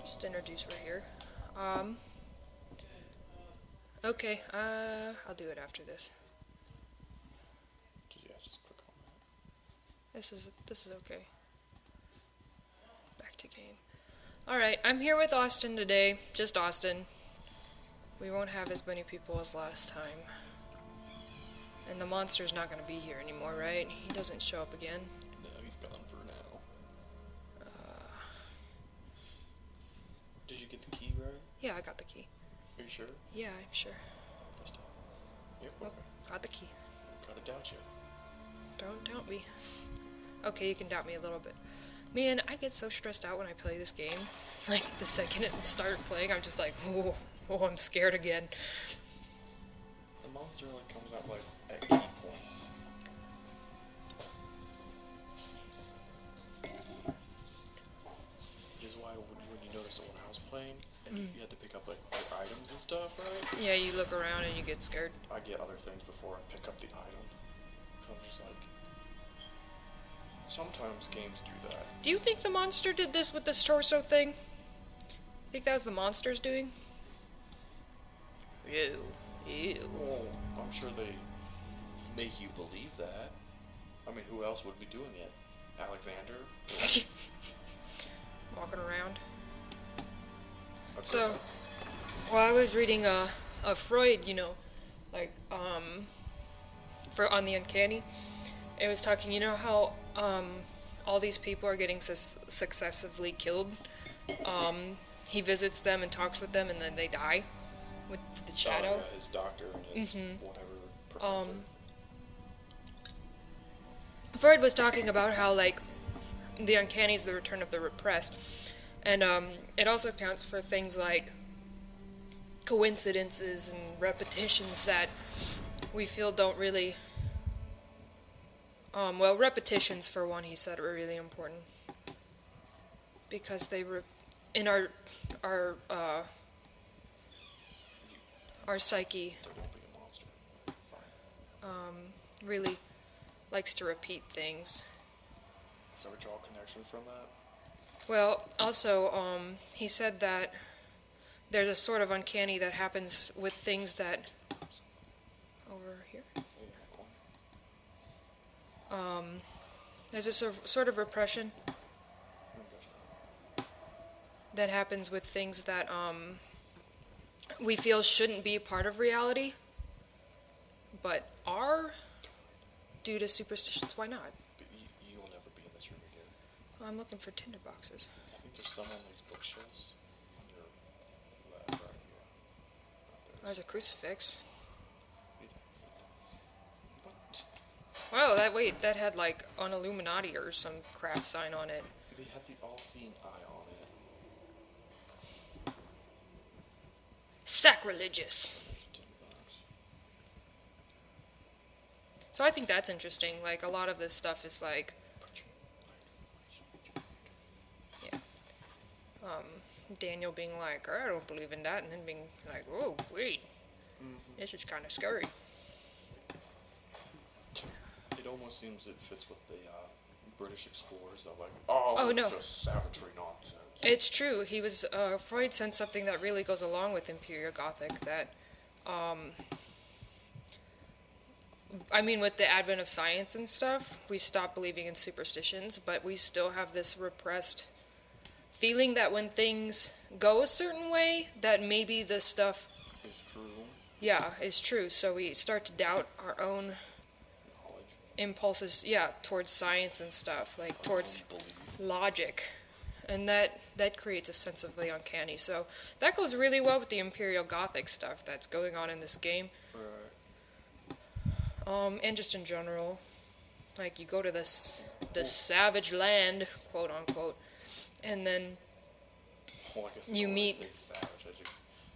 Just introduce her here. Um, okay, I'll do it after this. Yeah, just click on that. This is okay. Back to game. Alright, I'm here with Austin today. Just Austin. We won't have as many people as last time. And the monster's not gonna be here anymore, right? He doesn't show up again. No, he's gone for now. Did you get the key right? Yeah, I got the key. Are you sure? Yeah, I'm sure. This time. Yep, Look, okay. got the key. Gotta doubt you. Don't doubt me. Okay, you can doubt me a little bit. Man, I get so stressed out when I play this game. Like, the second it started playing, I'm just like, oh, I'm scared again. The monster like comes out like at 80 points. Which is why when you notice it when I was playing, and you had to pick up like items and stuff, right? Yeah, you look around and you get scared. I get other things before I pick up the item. So I'm just like, sometimes games do that. Do you think the monster did this with this torso thing? Think that was the monster's doing? Ew. Well, I'm sure they make you believe that. I mean, who else would be doing it? Alexander? Walking around. A So, criminal? well, I was reading a Freud, like, for on the uncanny. It was talking, how all these people are getting successively killed. He visits them and talks with them, and then they die with the shadow. Oh, yeah, his doctor and his whatever professor. Freud was talking about how, like, the uncanny is the return of the repressed, and it also accounts for things like coincidences and repetitions that we feel don't really. Well, repetitions for one, he said, are really important because they in our psyche Don't be a monster. Fine. really likes to repeat things. So we draw a connection from that? Well, also, he said that there's a sort of uncanny that happens with things that over here. There's a sort of repression that happens with things that we feel shouldn't be part of reality, but are due to superstitions. Why not? But you will never be in this room again. Well, I'm looking for tinder boxes. I think there's some on these bookshelves on your left, right here. There's a crucifix. What? Wow, that had like an Illuminati or some crap sign on it. They had the all-seeing eye on it. Sacrilegious. $10. So I think that's interesting. Like, a lot of this stuff is like, Daniel being like, I don't believe in that, and then being like, oh, wait, this is kind of scary. It almost seems it fits with the British explorers. They're like, oh, no. it's just savagery nonsense. It's true. He was, Freud said something that really goes along with Imperial Gothic, that, I mean, with the advent of science and stuff, we stopped believing in superstitions, but we still have this repressed feeling that when things go a certain way, that maybe this stuff, It's true. yeah, is true. So we start to doubt our own Knowledge. impulses, towards science and stuff, like towards Belief. logic. And that creates a sense of the uncanny. So that goes really well with the Imperial Gothic stuff that's going on in this game. Right. And just in general. Like, you go to the savage land, quote unquote, and then Well, I guess you when I meet- say savage,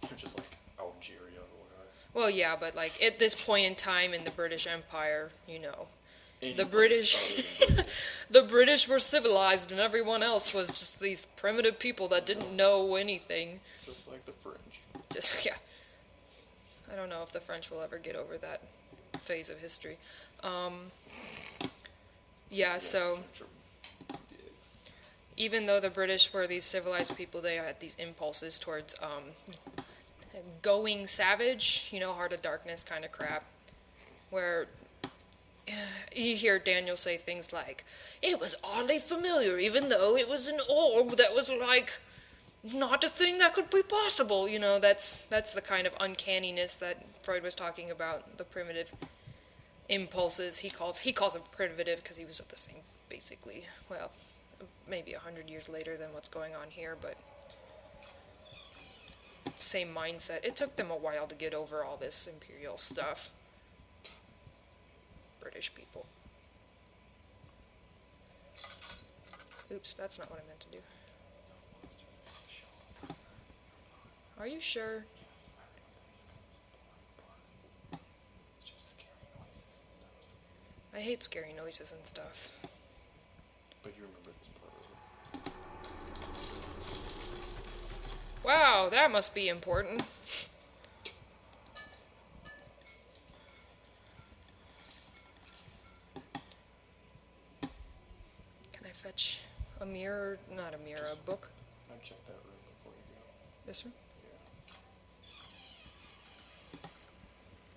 you're just like Algeria or whatever. well, yeah, but like at this point in time in the British Empire, Any the place British other than Britain. the British were civilized and everyone else was just these primitive people that didn't know anything. Just like the French. Just, yeah. I don't know if the French will ever get over that phase of history. Yeah, so, French are dicks. even though the British were these civilized people, they had these impulses towards going savage, Heart of Darkness kind of crap, where you hear Daniel say things like, "It was oddly familiar, even though it was an orb that was like not a thing that could be possible." That's the kind of uncanniness that Freud was talking about, the primitive impulses. He calls them primitive because he was at the same, basically, well, maybe 100 years later than what's going on here, but same mindset. It took them a while to get over all this imperial stuff. British people. Oops, that's not what I meant to do. Are you sure? I hate scary noises and stuff. But you remember this part of it. Wow, that must be important. Can I fetch a mirror? Not a mirror, a book. I'd check that room before you go. This room? Yeah.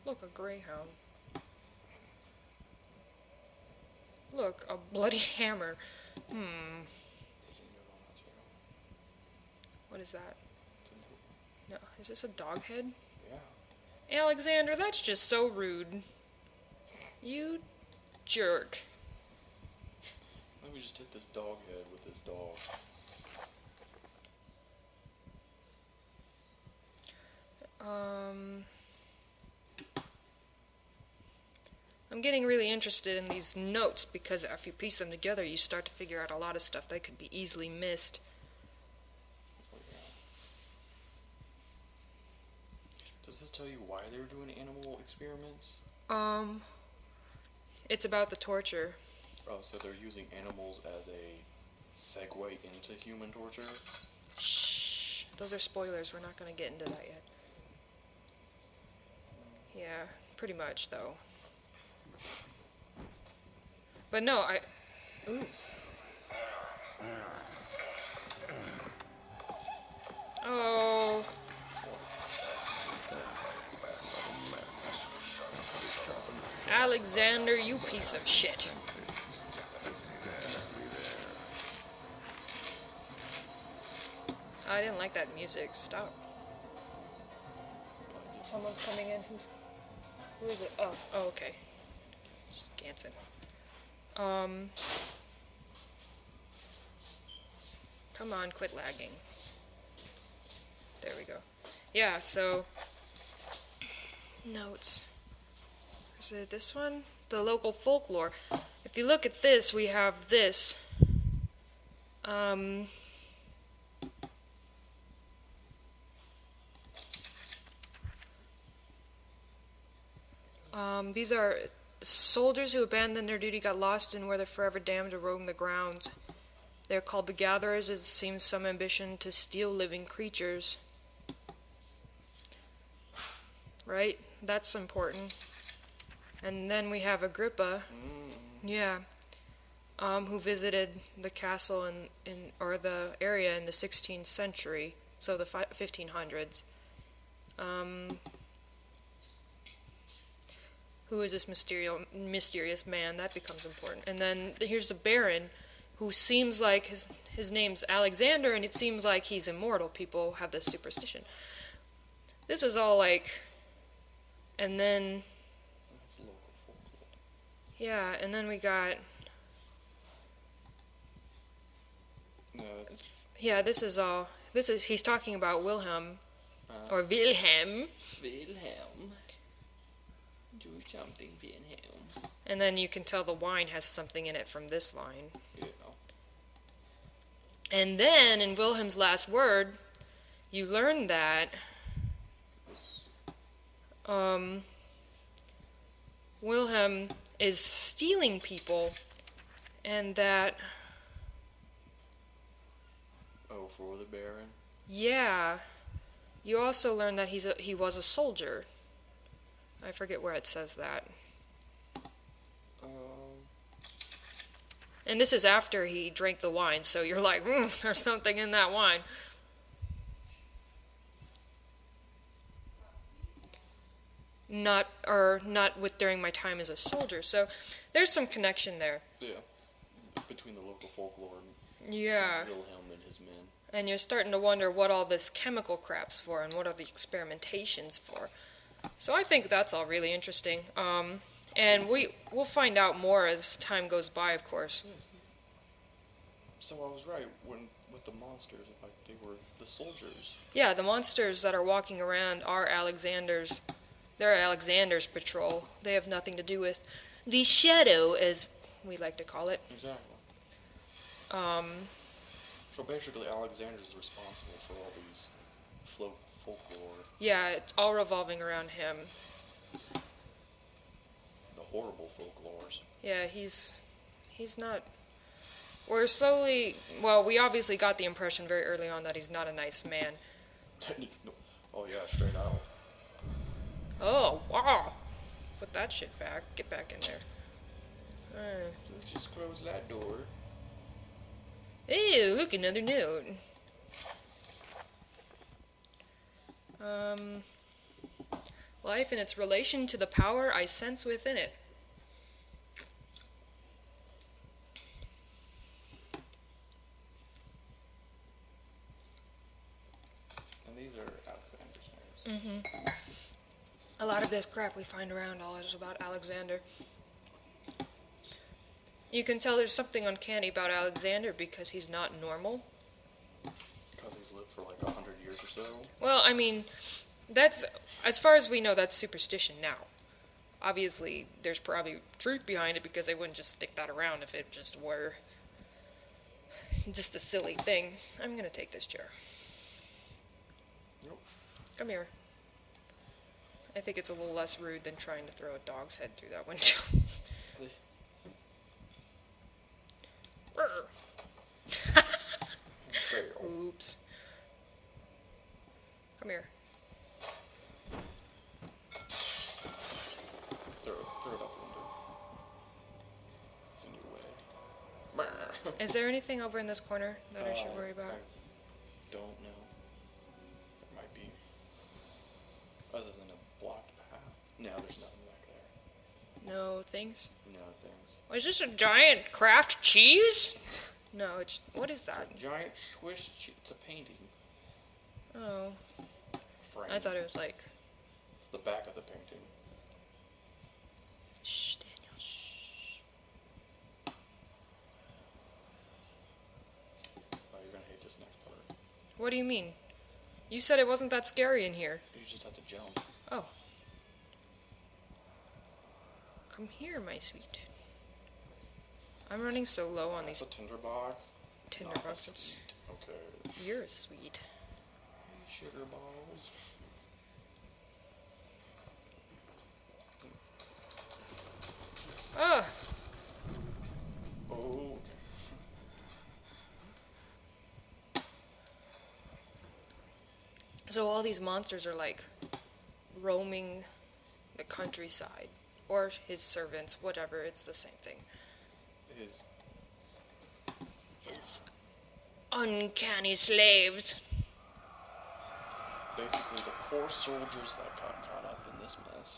Look, a greyhound. Look, a bloody hammer. What is that? No, is this a dog head? Yeah. Alexander, that's just so rude. You jerk. Let me just hit this dog head with this dog. I'm getting really interested in these notes because if you piece them together, you start to figure out a lot of stuff that could be easily missed. Does this tell you why they were doing animal experiments? It's about the torture. Oh, so they're using animals as a segue into human torture? Shh. Those are spoilers. We're not going to get into that yet. Yeah, pretty much, though. But no, Ooh. Oh. Alexander, you piece of shit. I didn't like that music. Stop. Someone's coming in. Who is it? Oh, okay. Just Ganson. Come on, quit lagging. There we go. Yeah, so notes. Is it this one? The local folklore. If you look at this, we have this. These are soldiers who abandoned their duty, got lost, and were forever damned to roam the grounds. They're called the Gatherers. It seems some ambition to steal living creatures. Right? That's important. And then we have Agrippa. Yeah. Who visited the castle or the area in the 16th century, so the 1500s. Who is this mysterious man? That becomes important. And then here's the Baron, who seems like his name's Alexander, and it seems like he's immortal. People have this superstition. This is all like, and then, That's local folklore. yeah, and then we got, No, yeah, he's talking about Wilhelm, or Wilhelm. Wilhelm. Do something, Wilhelm. And then you can tell the wine has something in it from this line. Yeah. And then, in Wilhelm's last word, you learn that Wilhelm is stealing people, and that, Oh, for the Baron? yeah, you also learn that he was a soldier. I forget where it says that. And this is after he drank the wine, so you're like, there's something in that wine. Not with during my time as a soldier. So there's some connection there. Yeah. Between the local folklore and Yeah. Wilhelm and his men. And you're starting to wonder what all this chemical crap's for and what are the experimentations for. So I think that's all really interesting. And we'll find out more as time goes by, of course. Yes. So I was right with the monsters, like they were the soldiers. Yeah, the monsters that are walking around are Alexander's. They're Alexander's patrol. They have nothing to do with the Shadow, as we like to call it. Exactly. So basically, Alexander is responsible for all these folklore. Yeah, it's all revolving around him. The horrible folklores. Yeah, he's not. We're slowly. Well, we obviously got the impression very early on that he's not a nice man. Oh yeah, straight out. Oh, wow. Put that shit back. Get back in there. Let's just close that door. Ew, look, another note. Life and its relation to the power I sense within it. And these are Alexander's names. A lot of this crap we find around all is about Alexander. You can tell there's something uncanny about Alexander because he's not normal. Because he's lived for like 100 years or so. Well, I mean, that's, as far as we know, that's superstition now. Obviously, there's probably truth behind it because they wouldn't just stick that around if it just were just a silly thing. I'm gonna take this chair. Nope. Come here. I think it's a little less rude than trying to throw a dog's head through that window. Oops. Come here. Throw it out the window. It's in your way. Is there anything over in this corner that I should worry about? I don't know. There might be. Other than a blocked path. No, there's nothing back there. No things? No things. Is this a giant Kraft cheese? No, it's... What is that? Giant Swiss it's a painting. Oh. Frame. I thought it was like... It's the back of the painting. Shh, Daniel, shh. Oh, you're gonna hate this next part. What do you mean? You said it wasn't that scary in here. You just have to jump. Oh. Come here, my sweet. I'm running so low on these That's a tinderbox. tinderboxes. Okay. You're sweet. Sugar balls. Oh, Oh. so all these monsters are like roaming the countryside, or his servants, whatever. It's the same thing. His uncanny slaves. Basically the poor soldiers that got caught up in this mess.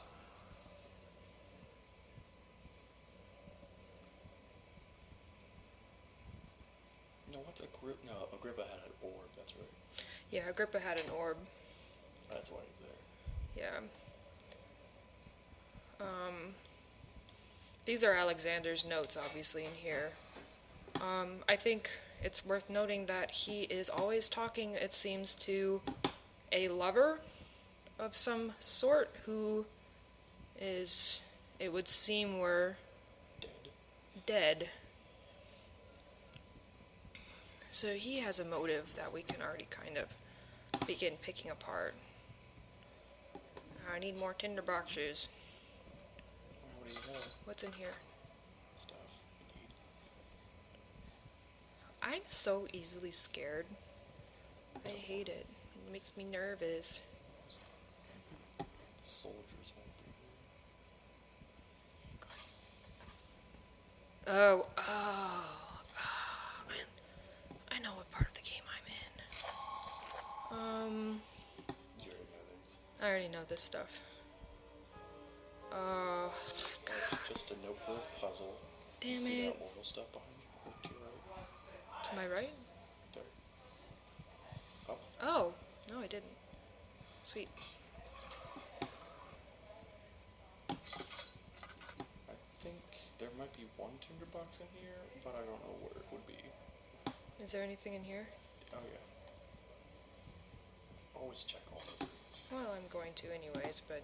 No, what's Agrippa? No, Agrippa had an orb, that's right. Yeah, Agrippa had an orb. That's why he's there. Yeah. These are Alexander's notes, obviously, in here. I think it's worth noting that he is always talking, it seems, to a lover of some sort who is, it would seem, were dead. So he has a motive that we can already kind of begin picking apart. I need more tinderboxes. What do you have? What's in here? Stuff you need. I'm so easily scared. I hate it. It makes me nervous. Soldiers won't be here. Oh. I know what part of the game I'm in. You already know these. I already know this stuff. It's just a notebook puzzle. Damn You see it. that little stuff behind you? To your right? To my right? There. Up. Oh, no, I didn't. Sweet. I think there might be one tinderbox in here, but I don't know where it would be. Is there anything in here? Oh yeah. Always check all the rooms. Well, I'm going to anyways, but...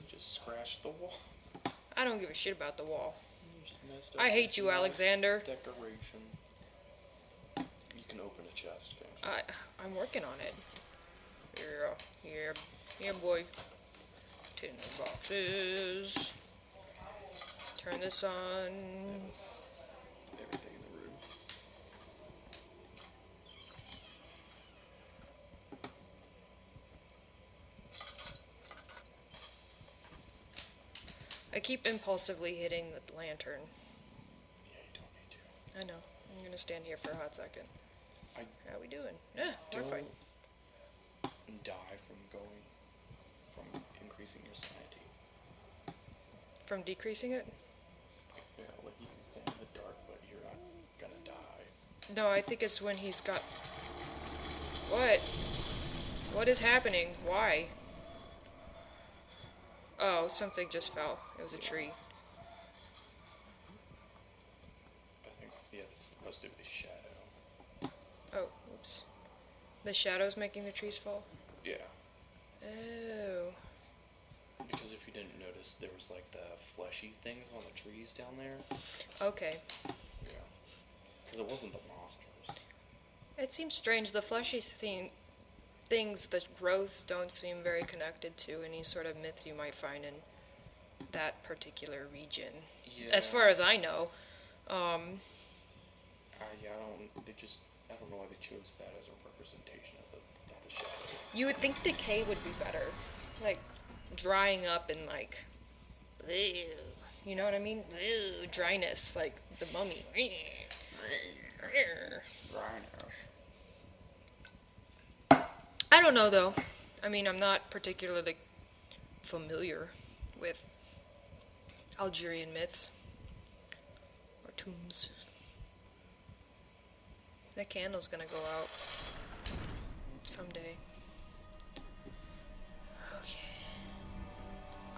Just scratch the wall. I don't give a shit about the wall. You just messed up I hate this you, nice Alexander. Decoration. You can open a chest, can't you? I'm working on it. Yeah, boy. Tinder boxes. Turn this on. Yes. Everything in the room. I keep impulsively hitting the lantern. Yeah, you don't need to. I know. I'm gonna stand here for a hot second. How we doing? Yeah, we're Don't fine. die from increasing your sanity. From decreasing it? Yeah, like you can stand in the dark, but you're not gonna die. No, I think it's when he's got... What? What is happening? Why? Oh, something just fell. It was a tree. I think, yeah, this is supposed to be shadow. Oh, oops. The shadow's making the trees fall? Yeah, Oh. because if you didn't notice, there was like the fleshy things on the trees down there. Okay. Yeah, because it wasn't the monsters. It seems strange. The fleshy things, the growths don't seem very connected to any sort of myths you might find in that particular region. Yeah. As far as I know. Yeah, I don't know why they chose that as a representation of the shadow. You would think decay would be better. Like, drying up and like, ew, you know what I mean? Ew, dryness, like the mummy. I don't know though. I mean, I'm not particularly familiar with Algerian myths or tombs. That candle's gonna go out someday. Okay.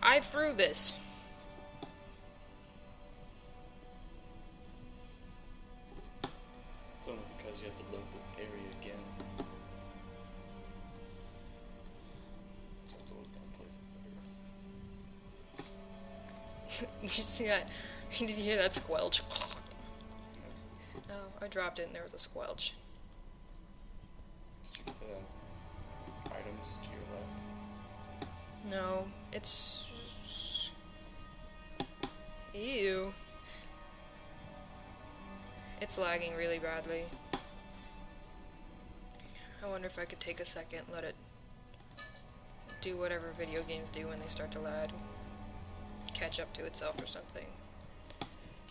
I threw this. It's only because you have to load the area again. That's always one place in fire. Did you see that? Did you hear that squelch? Oh, I dropped it and there was a squelch. Did you get the items to your left? No, it's... Ew. It's lagging really badly. I wonder if I could take a second, let it do whatever video games do when they start to lag. Catch up to itself or something.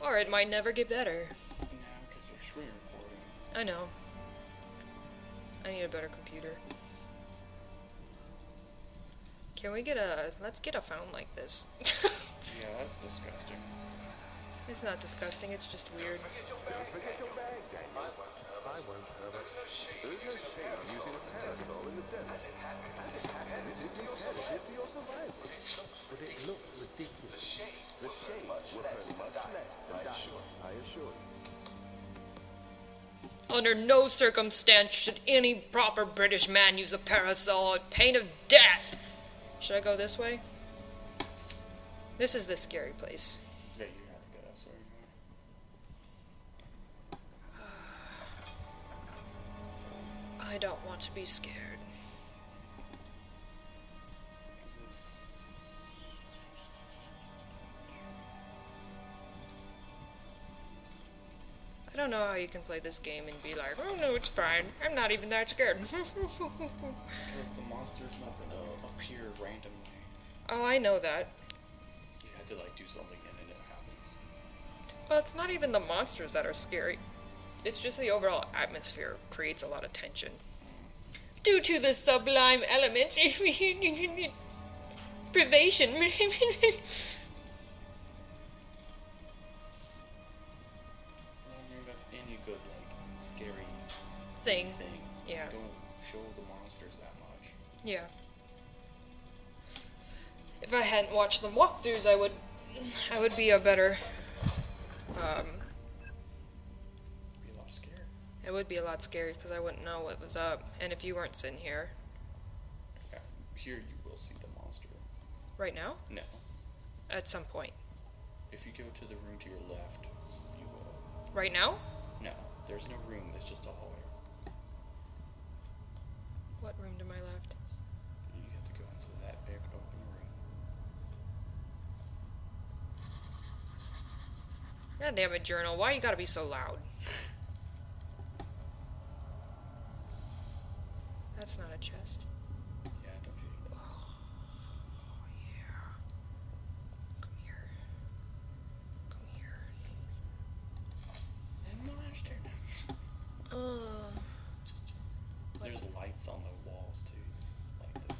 Or it might never get better. No, because you're screen recording. I know. I need a better computer. Can we get let's get a phone like this. Yeah, that's disgusting. It's not disgusting, it's just weird. Don't forget your bag, Daniel. I won't, Herbert. There is no shame in using a parasol in the desert. As it happens, it is imperative to your survival. But it looks ridiculous. The shade will hurt much less than that, I assure you. Under no circumstance should any proper British man use a parasol at pain of death. Should I go this way? This is the scary place. Yeah, you have to go that way. I don't want to be scared. Is this... I don't know how you can play this game and be like, oh no, it's fine. I'm not even that scared. Because the monster's not going to appear randomly. Oh, I know that. You had to like do something and it happens. Well, it's not even the monsters that are scary. It's just the overall atmosphere creates a lot of tension. Due to the sublime element. Privation. Well, I mean, that's any good like scary Thing. You Yeah. don't show the monsters that much. Yeah. If I hadn't watched the walkthroughs, I would be a better, Be a lot scared. it would be a lot scary because I wouldn't know what was up. And if you weren't sitting here Yeah. Here you will see the monster. right now, No. at some point. If you go to the room to your left, you will. Right now? No. There's no room. It's just a hallway. What room to my left? You have to go into that big open room. God damn it, Journal. Why you gotta be so loud? That's not a chest. Yeah, don't you? Oh, yeah. Come here. Come here. And monster. Just, there's lights on the walls too, like those.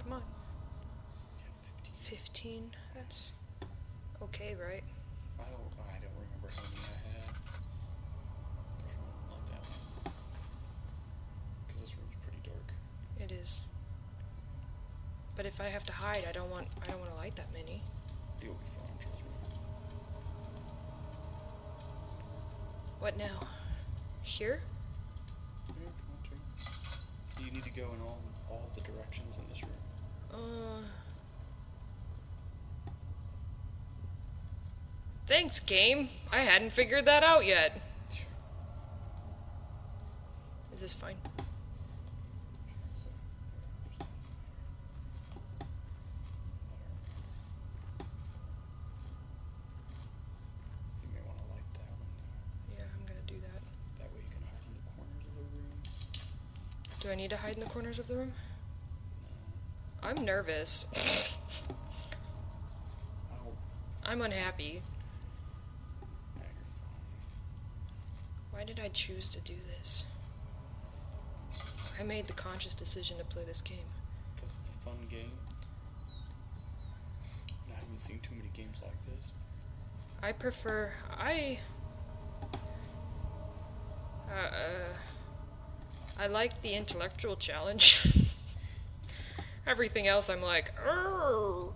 Come on. Yeah, 15? That's okay, right? I don't remember how many I had. There's one like that one. Because this room's pretty dark. It is. But if I have to hide, I don't want to light that many. You'll be fine, trust me. What now? Here? Yeah, come on, too. You need to go in all the directions in this room. Thanks, game. I hadn't figured that out yet. Is this fine? So, you may want to light that one. Yeah, I'm gonna do that. That way you can hide in the corners of the room. Do I need to hide in the corners of the room? No. I'm nervous. Oh, I'm unhappy. no, you're fine. Why did I choose to do this? I made the conscious decision to play this game. Because it's a fun game. I haven't seen too many games like this. I prefer... I like the intellectual challenge. Everything else I'm like, "Arr."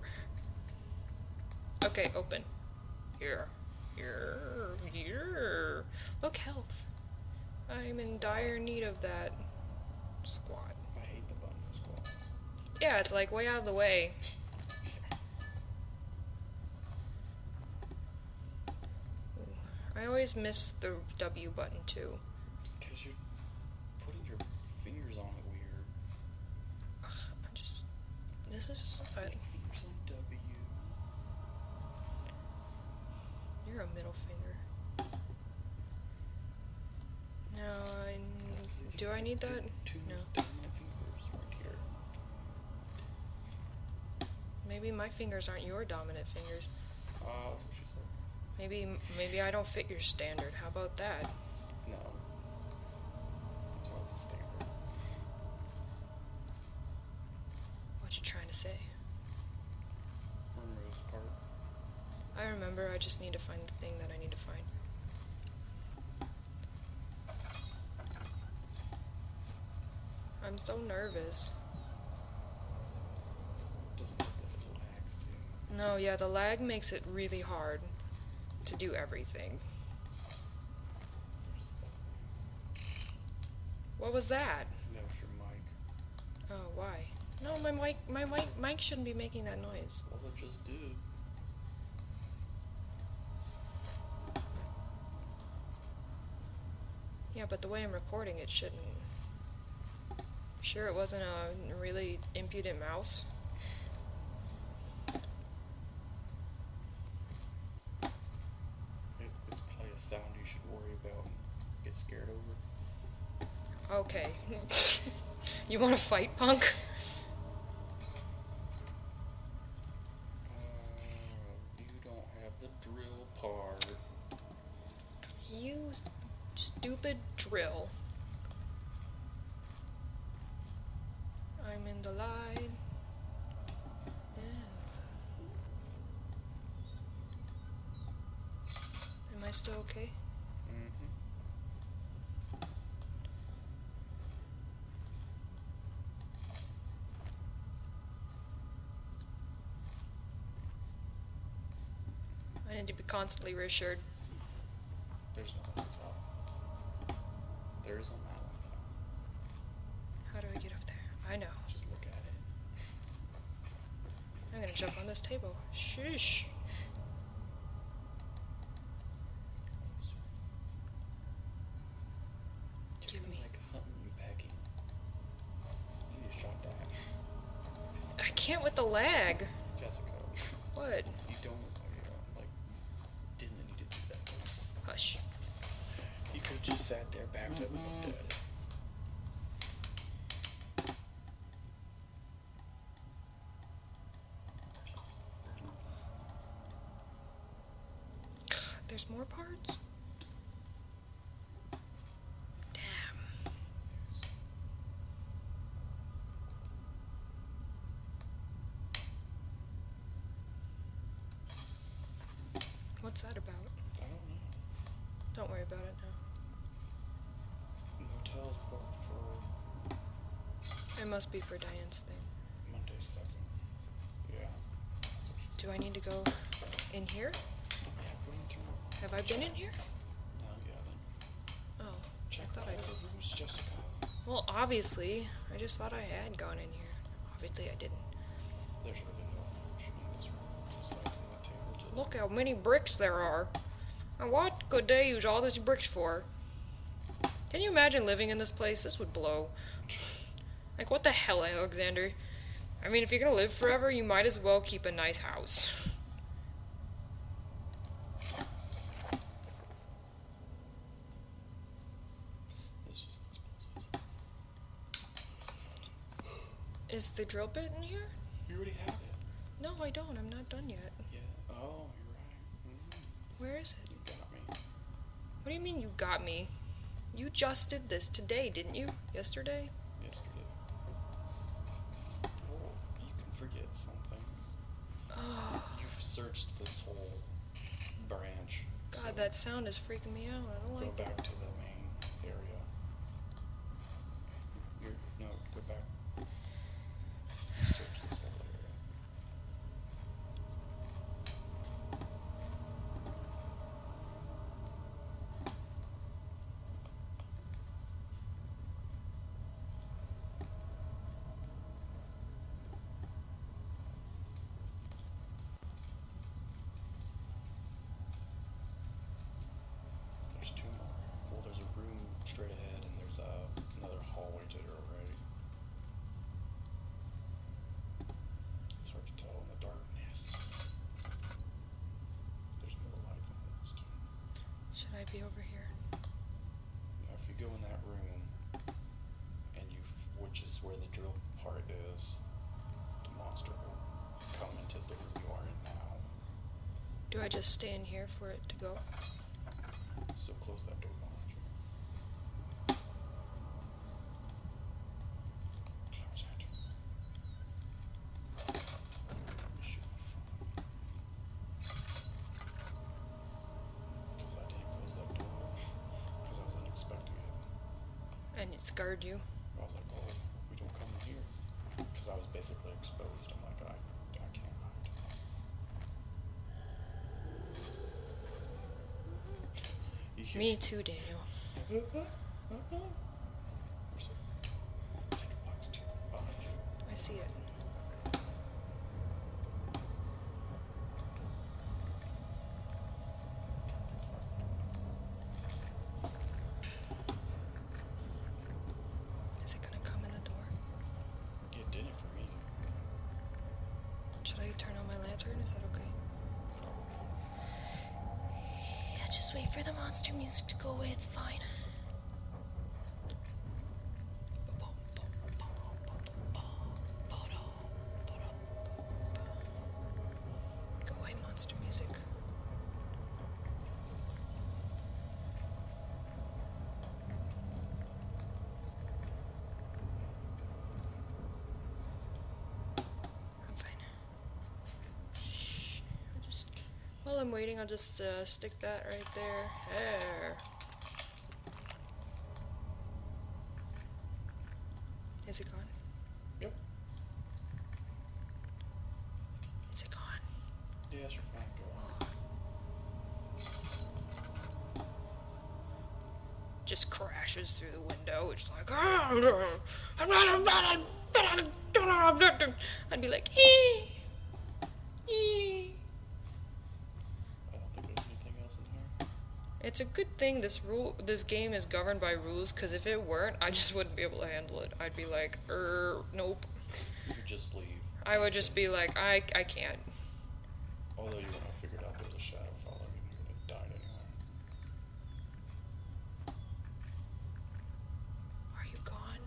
Okay, open. Here. Look, health. I'm in dire need of that. Squat. I hate the button for squat. Yeah, it's like way out of the way. I always miss the W button too. Because you're putting your fingers on it weird. This is... Fingers on W. You're a middle finger. No, do I need that? Two No. dominant fingers right here. Maybe my fingers aren't your dominant fingers. That's what she said. Maybe I don't fit your standard. How about that? No. That's why it's a standard. What you trying to say? Remember this part? I remember, I just need to find the thing that I need to find. I'm so nervous. Doesn't have the lags, too. No, yeah, the lag makes it really hard to do everything. There's that. What was that? That was your mic. Oh, why? No, my mic shouldn't be making that noise. Well, it just did. Yeah, but the way I'm recording it shouldn't. Sure it wasn't a really impudent mouse? It's probably a sound you should worry about and get scared over. Okay. You want to fight, punk? You don't have the drill part. You stupid drill. I'm in the line. Am I still okay? Mm-hmm. I need to be constantly reassured. There's nothing to top. There is on that one, though. How do I get up there? I know. Just look at it. I'm gonna jump on this table. Shush. Give You're me. like hunting and pecking. You just shot that. I can't with the lag. Jessica, What? you don't, didn't need to do that. Hush. He could have just sat there, backed up, and looked at it. There's more parts? Damn. What's that about? I don't know. Don't worry about it now. Motel's booked for It must be for Diane's thing. Monday 2nd. Yeah. Do I need to go in here? Yeah, going through. Have I been in here? No, you haven't. Oh. Check thought all I the rooms, Jessica. Well, obviously. I just thought I had gone in here. Obviously I didn't. There should have been no couch in this room. Besides on that table, just Look how many bricks there are. And what could they use all these bricks for? Can you imagine living in this place? This would blow. Like, what the hell, Alexander? I mean, if you're gonna live forever, you might as well keep a nice house. it's just explosives. Is the drill bit in here? You already have it. No, I don't. I'm not done yet. Yeah. Oh, you're right. Mm-hmm. Where is it? You got me. What do you mean you got me? You just did this today, didn't you? Yesterday? Yesterday. Oh, you can forget some things. Oh, You've searched this whole branch. God, so that sound is freaking me out. I don't go like back it. to the main area. No, go back. Search this whole area. There's two more. Well, there's a room straight ahead, and there's another hallway to your right. It's hard to tell in the darkness. There's no lights in those two. Should I be over here? Now, if you go in that room, and which is where the drill part is, the monster will come into the room you are in now. Do I just stay in here for it to go? So close that door behind you. Close it. Because I didn't close that door. Because I was unexpecting it. And it scarred you? I was like, oh, we don't come in here. Because I was basically exposed. I'm like, I can't hide. You hear Me too, Daniel. There's a tinderbox too behind you. I see it. Is it gonna come in the door? It did it for me. Should I turn on my lantern? Is that okay? Probably. Yeah, just wait for the monster music to go away. It's fine. Boom, boom, boom. While I'm waiting, I'll just stick that right there. There. Is it gone? Yep. Is it gone? Yes, you're fine. Go on. Just crashes through the window. It's like, I'd be like, ee. I don't think there's anything else in here. It's a good thing this game is governed by rules, because if it weren't, I just wouldn't be able to handle it. I'd be like, nope. You could just leave. I would just be like, I can't. Although you wouldn't have figured out there was a shadow following you, you would have died anyway. Are you gone?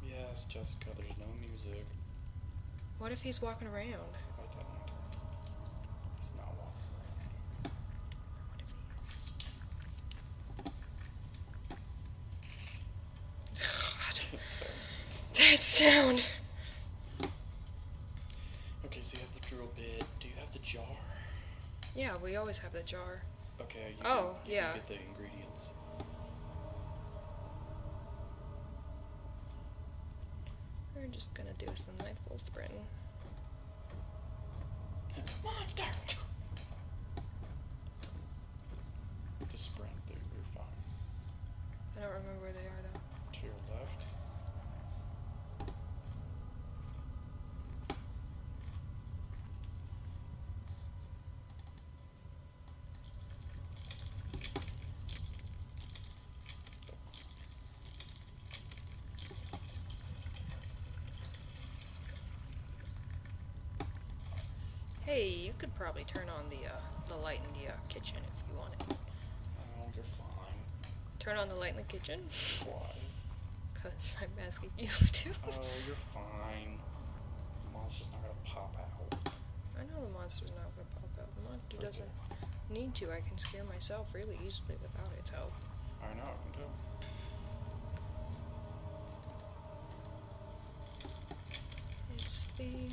Yes, Jessica, there's no music. What if he's walking around? Write that one down. He's not walking around. What if he is? God. That sound. Okay, so you have the drill bit. Do you have the jar? Yeah, we always have the jar. Okay, you Oh, can yeah. get the ingredients. We're just gonna do some nice little sprinting. Monster! Just sprint, dude. You're fine. I don't remember where they are though. To your left. Hey, you could probably turn on the light in the kitchen if you wanted. Oh, you're fine. Turn on the light in the kitchen? Why? Because I'm asking you to. Oh, you're fine. The monster's not gonna pop out. I know the monster's not gonna pop out. The monster Okay. doesn't need to. I can scare myself really easily without its help. I know, I can tell. It's the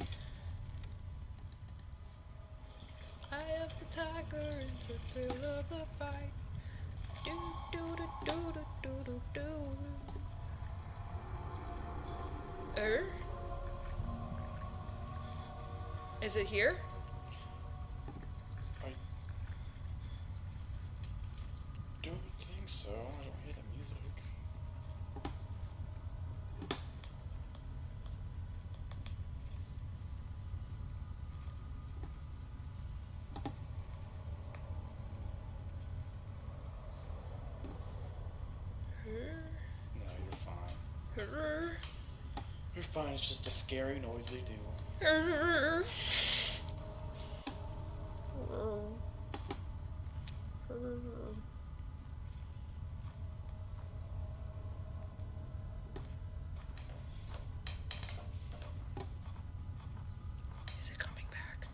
eye of the tiger, it's the thrill of the fight. Do do do do do do do do. Is it here? I don't think so. I don't hear the music. No, you're fine. You're fine, it's just a scary noise they do. Is it coming back?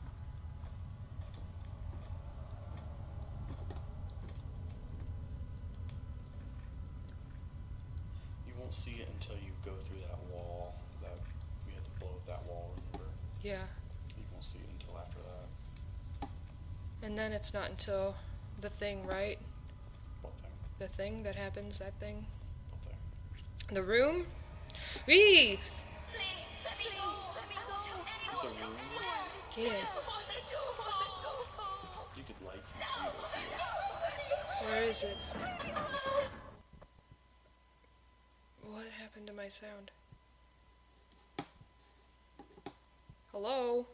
You won't see it until you go through that wall. That we had to blow up that wall, remember? Yeah. You won't see it until after that. And then it's not until the thing, right? What thing? The thing that happens, that thing. What thing? The room? Wee! The room? Yeah. You could light some candles here. Where is it? What happened to my sound? Hello?